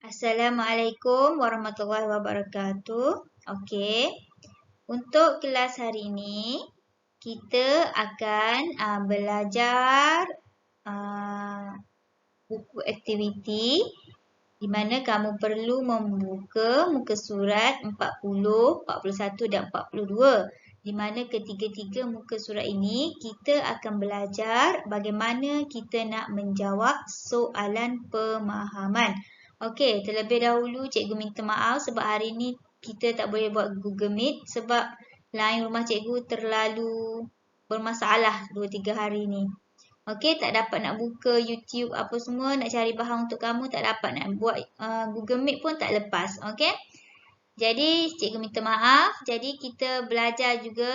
Assalamualaikum warahmatullahi wabarakatuh. Okey, untuk kelas hari ini kita akan belajar buku aktiviti di mana kamu perlu membuka muka surat 40, 41 dan 42. Di mana ketiga-tiga muka surat ini kita akan belajar bagaimana kita nak menjawab soalan pemahaman. Okey, terlebih dahulu cikgu minta maaf sebab hari ini kita tak boleh buat Google Meet sebab line rumah cikgu terlalu bermasalah 2-3 hari ni. Okey, tak dapat nak buka YouTube apa semua, nak cari bahan untuk kamu, tak dapat nak buat Google Meet pun tak lepas. Okey. Jadi, cikgu minta maaf. Jadi, kita belajar juga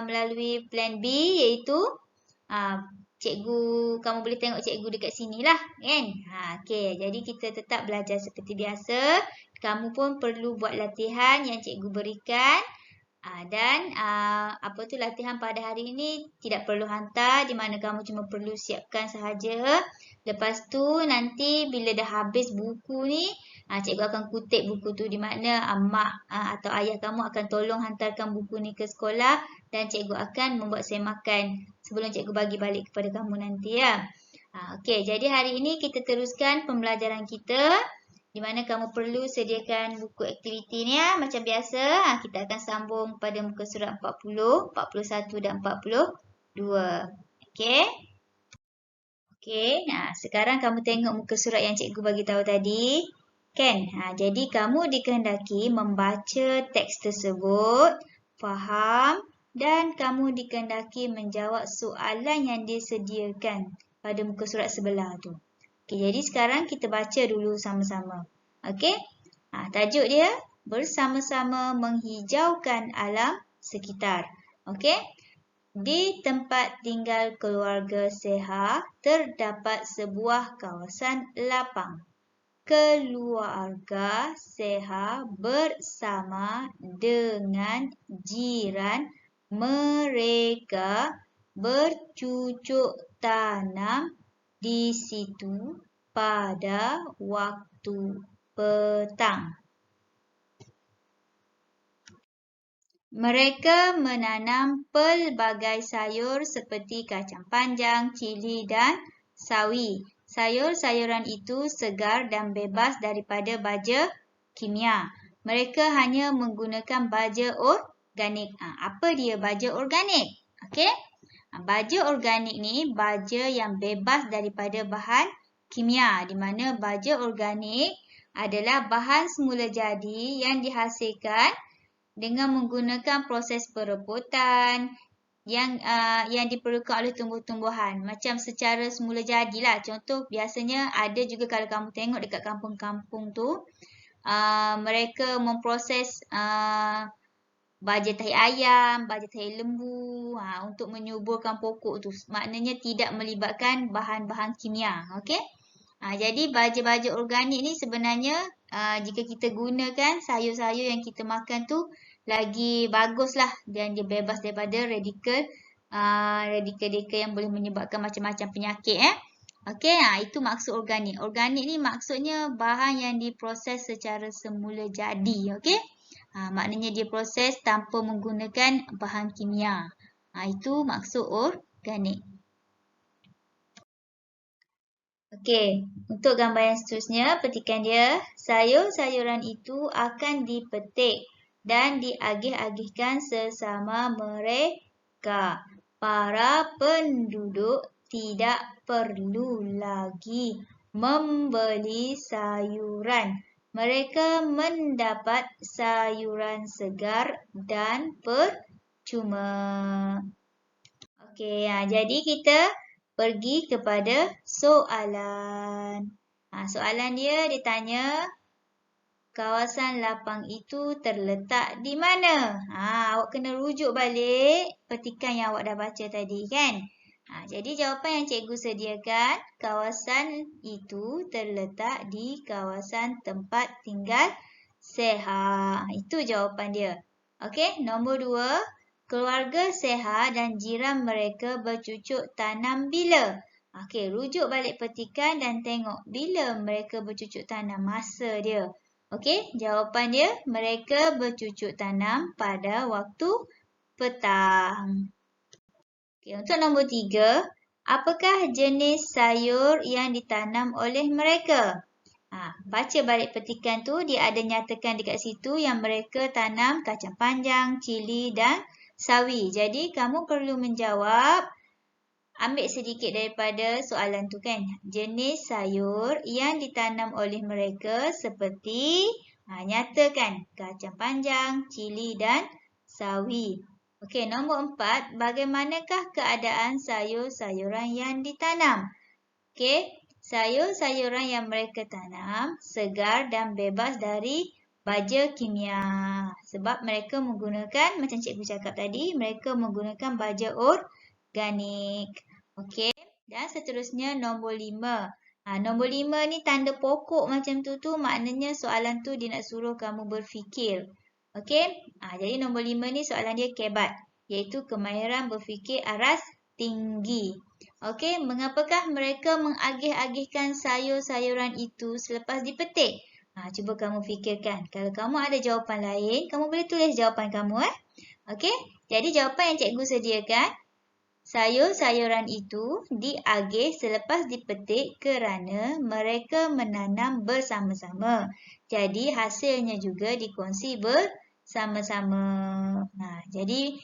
melalui plan B iaitu kamu boleh tengok cikgu dekat sini lah, kan? Okey, jadi kita tetap belajar seperti biasa. Kamu pun perlu buat latihan yang cikgu berikan. Dan latihan pada hari ini tidak perlu hantar, di mana kamu cuma perlu siapkan sahaja. Lepas tu nanti bila dah habis buku ni, cikgu akan kutip buku tu, di mana mak atau ayah kamu akan tolong hantarkan buku ni ke sekolah dan cikgu akan membuat semakan sebelum cikgu bagi balik kepada kamu nanti ya. Okey, jadi hari ini kita teruskan pembelajaran kita, di mana kamu perlu sediakan buku aktiviti ni ya. Macam biasa, kita akan sambung pada muka surat 40, 41 dan 42. Okey? Okey, sekarang kamu tengok muka surat yang cikgu bagi tahu tadi. Kan? Jadi kamu dikehendaki membaca teks tersebut, faham dan kamu dikehendaki menjawab soalan yang disediakan pada muka surat sebelah tu. Okey, jadi sekarang kita baca dulu sama-sama. Okey? Tajuk dia bersama-sama menghijaukan alam sekitar. Okey? Di tempat tinggal keluarga Seha terdapat sebuah kawasan lapang. Keluarga Seha bersama dengan jiran mereka bercucuk tanam di situ pada waktu petang. Mereka menanam pelbagai sayur seperti kacang panjang, cili dan sawi. Sayur-sayuran itu segar dan bebas daripada baja kimia. Mereka hanya menggunakan baja organik. Apa dia baja organik? Okey? Baja organik ni baja yang bebas daripada bahan kimia, di mana baja organik adalah bahan semula jadi yang dihasilkan dengan menggunakan proses perebutan yang diperlukan oleh tumbuh-tumbuhan. Macam secara semula jadilah. Contoh biasanya ada juga kalau kamu tengok dekat kampung-kampung tu, mereka memproses baja tahi ayam, baja tahi lembu untuk menyuburkan pokok tu. Maknanya tidak melibatkan bahan-bahan kimia. Okey? Jadi baja-baja organik ni sebenarnya jika kita gunakan sayur-sayur yang kita makan tu lagi baguslah, dan dia bebas daripada radikal yang boleh menyebabkan macam-macam penyakit. Okey, itu maksud organik. Organik ni maksudnya bahan yang diproses secara semula jadi. Okey? Maknanya dia proses tanpa menggunakan bahan kimia. Itu maksud organik. Okey, untuk gambar yang seterusnya, petikan dia. Sayur-sayuran itu akan dipetik dan diagih-agihkan sesama mereka. Para penduduk tidak perlu lagi membeli sayuran. Mereka mendapat sayuran segar dan percuma. Okey, jadi kita pergi kepada soalan. Soalan dia tanya, kawasan lapang itu terletak di mana? Awak kena rujuk balik petikan yang awak dah baca tadi kan? Jadi jawapan yang cikgu sediakan, kawasan itu terletak di kawasan tempat tinggal Seha. Itu jawapan dia. Okey, nombor 2. Keluarga Seha dan jiran mereka bercucuk tanam bila? Okey, rujuk balik petikan dan tengok bila mereka bercucuk tanam, masa dia. Okey, jawapan dia mereka bercucuk tanam pada waktu petang. Okey, untuk nombor 3, apakah jenis sayur yang ditanam oleh mereka? Baca balik petikan tu, dia ada nyatakan dekat situ yang mereka tanam kacang panjang, cili dan sawi. Jadi, kamu perlu menjawab. Ambil sedikit daripada soalan tu kan. Jenis sayur yang ditanam oleh mereka seperti nyatakan kacang panjang, cili dan sawi. Okey, nombor 4. Bagaimanakah keadaan sayur-sayuran yang ditanam? Okey, sayur-sayuran yang mereka tanam segar dan bebas dari baja kimia. Sebab mereka menggunakan, macam cikgu cakap tadi, mereka menggunakan baja organik. Okey, dan seterusnya nombor 5. Nombor 5 ni tanda pokok macam tu maknanya soalan tu dia nak suruh kamu berfikir. Okey, jadi nombor 5 ni soalan dia kebat, iaitu kemahiran berfikir aras tinggi. Okey, mengapakah mereka mengagih-agihkan sayur-sayuran itu selepas dipetik? Cuba kamu fikirkan. Kalau kamu ada jawapan lain, kamu boleh tulis jawapan kamu. Okey, jadi jawapan yang cikgu sediakan, sayur-sayuran itu diagih selepas dipetik kerana mereka menanam bersama-sama. Jadi hasilnya juga dikongsi bersama-sama. Jadi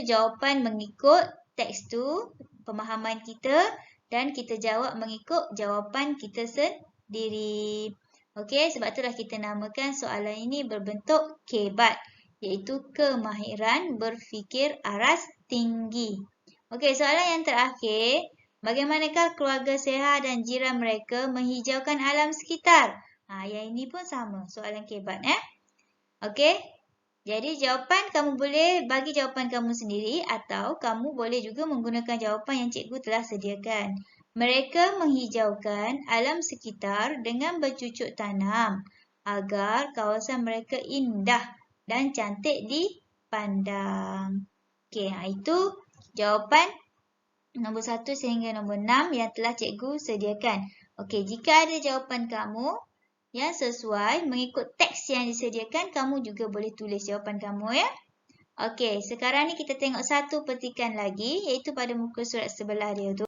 jawapan mengikut teks tu, pemahaman kita, dan kita jawab mengikut jawapan kita sendiri. Okey, sebab itulah kita namakan soalan ini berbentuk kebat, iaitu kemahiran berfikir aras tinggi. Okey, soalan yang terakhir. Bagaimanakah keluarga Seha dan jiran mereka menghijaukan alam sekitar? Yang ini pun sama, soalan kebat. Okey, jadi jawapan kamu boleh bagi jawapan kamu sendiri atau kamu boleh juga menggunakan jawapan yang cikgu telah sediakan. Mereka menghijaukan alam sekitar dengan bercucuk tanam agar kawasan mereka indah dan cantik dipandang. Okey, itu jawapan nombor 1 sehingga nombor 6 yang telah cikgu sediakan. Okey, jika ada jawapan kamu yang sesuai mengikut teks yang disediakan, kamu juga boleh tulis jawapan kamu ya. Okey, sekarang ni kita tengok satu petikan lagi, iaitu pada muka surat sebelah dia tu.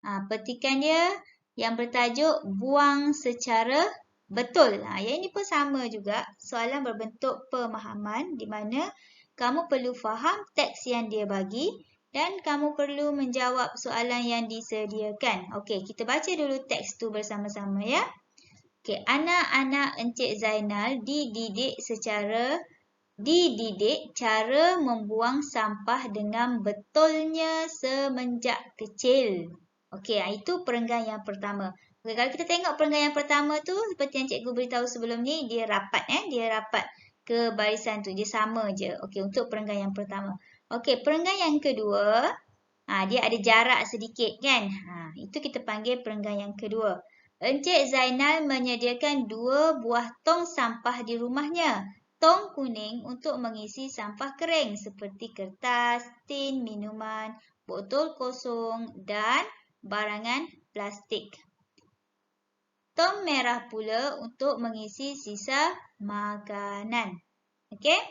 Petikan dia yang bertajuk buang secara betul. Yang ini pun sama juga, soalan berbentuk pemahaman di mana kamu perlu faham teks yang dia bagi dan kamu perlu menjawab soalan yang disediakan. Okey, kita baca dulu teks tu bersama-sama ya. Okey, anak-anak Encik Zainal dididik cara membuang sampah dengan betulnya semenjak kecil. Okey, itu perenggan yang pertama. Okay, kalau kita tengok perenggan yang pertama tu, seperti yang cikgu beritahu sebelum ni, dia rapat dia rapat ke barisan tu, dia sama je. Okey, untuk perenggan yang pertama. Okey, perenggan yang kedua, dia ada jarak sedikit kan. Itu kita panggil perenggan yang kedua. Encik Zainal menyediakan 2 buah tong sampah di rumahnya. Tong kuning untuk mengisi sampah kering seperti kertas, tin minuman, botol kosong dan barangan plastik. Tong merah pula untuk mengisi sisa makanan. Okey?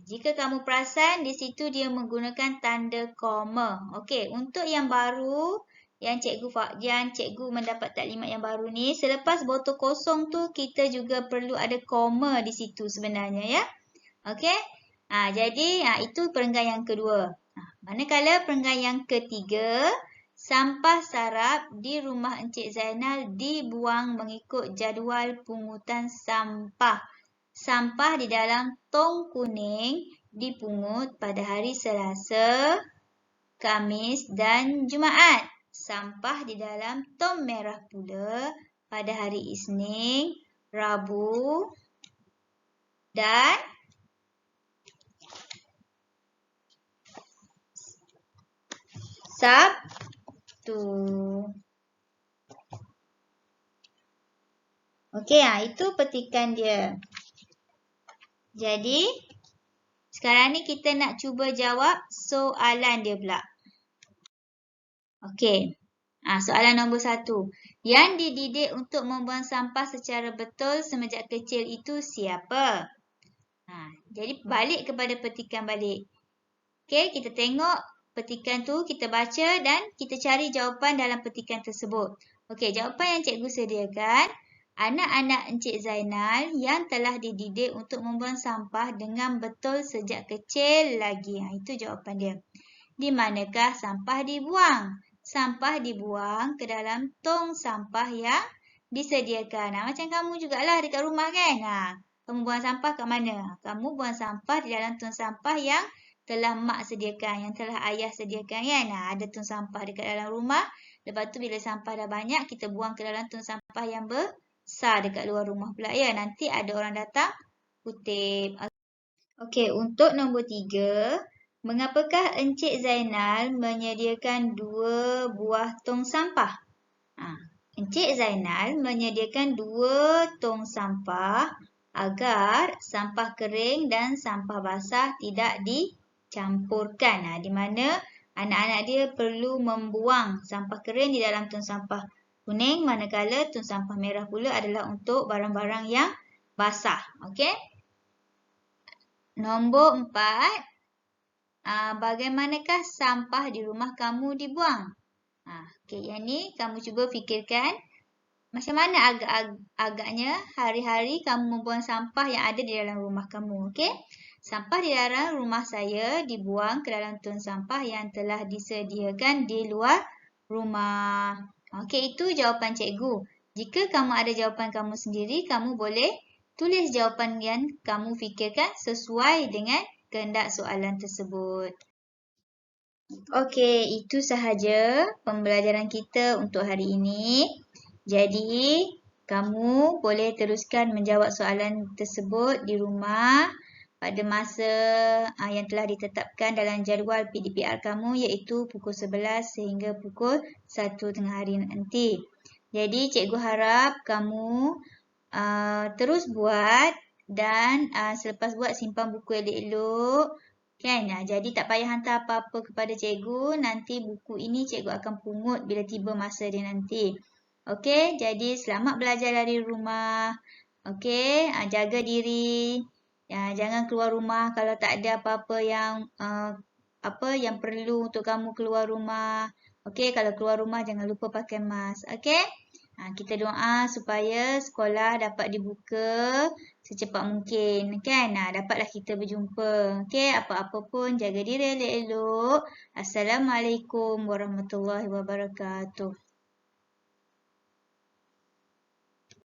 Jika kamu perasan, di situ dia menggunakan tanda koma. Okey, untuk yang baru, yang cikgu mendapat taklimat yang baru ni, selepas botol kosong tu, kita juga perlu ada koma di situ sebenarnya ya. Okey? Jadi, itu perenggan yang kedua. Manakala perenggan yang ketiga, sampah sarap di rumah Encik Zainal dibuang mengikut jadual pungutan sampah. Sampah di dalam tong kuning dipungut pada hari Selasa, Khamis dan Jumaat. Sampah di dalam tong merah pula pada hari Isnin, Rabu dan Sabtu. Okey, itu petikan dia. Jadi, sekarang ni kita nak cuba jawab soalan dia pula. Okey. Soalan nombor 1. Yang dididik untuk membuang sampah secara betul semenjak kecil itu siapa? Jadi balik kepada petikan balik. Okey, kita tengok petikan tu, kita baca dan kita cari jawapan dalam petikan tersebut. Okey, jawapan yang cikgu sediakan, anak-anak Encik Zainal yang telah dididik untuk membuang sampah dengan betul sejak kecil lagi. Itu jawapan dia. Di manakah sampah dibuang? Sampah dibuang ke dalam tong sampah yang disediakan. Macam kamu jugalah dekat rumah kan? Kamu buang sampah kat mana? Kamu buang sampah di dalam tong sampah yang telah mak sediakan, yang telah ayah sediakan kan? Ada tong sampah dekat dalam rumah. Lepas tu bila sampah dah banyak, kita buang ke dalam tong sampah yang besar dekat luar rumah pula ya. Nanti ada orang datang kutip. Okey, untuk nombor 3, mengapakah Encik Zainal menyediakan 2 buah tong sampah? Encik Zainal menyediakan 2 tong sampah agar sampah kering dan sampah basah tidak dicampurkan. Di mana anak-anak dia perlu membuang sampah kering di dalam tong sampah kuning, manakala tong sampah merah pula adalah untuk barang-barang yang basah. Okey? Nombor 4, bagaimanakah sampah di rumah kamu dibuang? Okey, yang ni kamu cuba fikirkan macam mana agaknya hari-hari kamu membuang sampah yang ada di dalam rumah kamu. Okey? Sampah di dalam rumah saya dibuang ke dalam tong sampah yang telah disediakan di luar rumah. Okey, itu jawapan cikgu. Jika kamu ada jawapan kamu sendiri, kamu boleh tulis jawapan yang kamu fikirkan sesuai dengan kehendak soalan tersebut. Okey, itu sahaja pembelajaran kita untuk hari ini. Jadi, kamu boleh teruskan menjawab soalan tersebut di rumah pada masa yang telah ditetapkan dalam jadual PDPR kamu iaitu pukul 11 sehingga pukul 1 tengah hari nanti. Jadi, cikgu harap kamu terus buat dan selepas buat simpan buku elok-elok. Kan? Jadi tak payah hantar apa-apa kepada cikgu. Nanti buku ini cikgu akan pungut bila tiba masa dia nanti. Okey, jadi selamat belajar dari rumah. Okey, jaga diri. Jangan keluar rumah kalau tak ada apa-apa yang perlu untuk kamu keluar rumah. Okey, kalau keluar rumah jangan lupa pakai mask. Okey? Kita doa supaya sekolah dapat dibuka secepat mungkin. Kan? Dapatlah kita berjumpa. Okey, apa-apa pun jaga diri elok-elok. Assalamualaikum warahmatullahi wabarakatuh.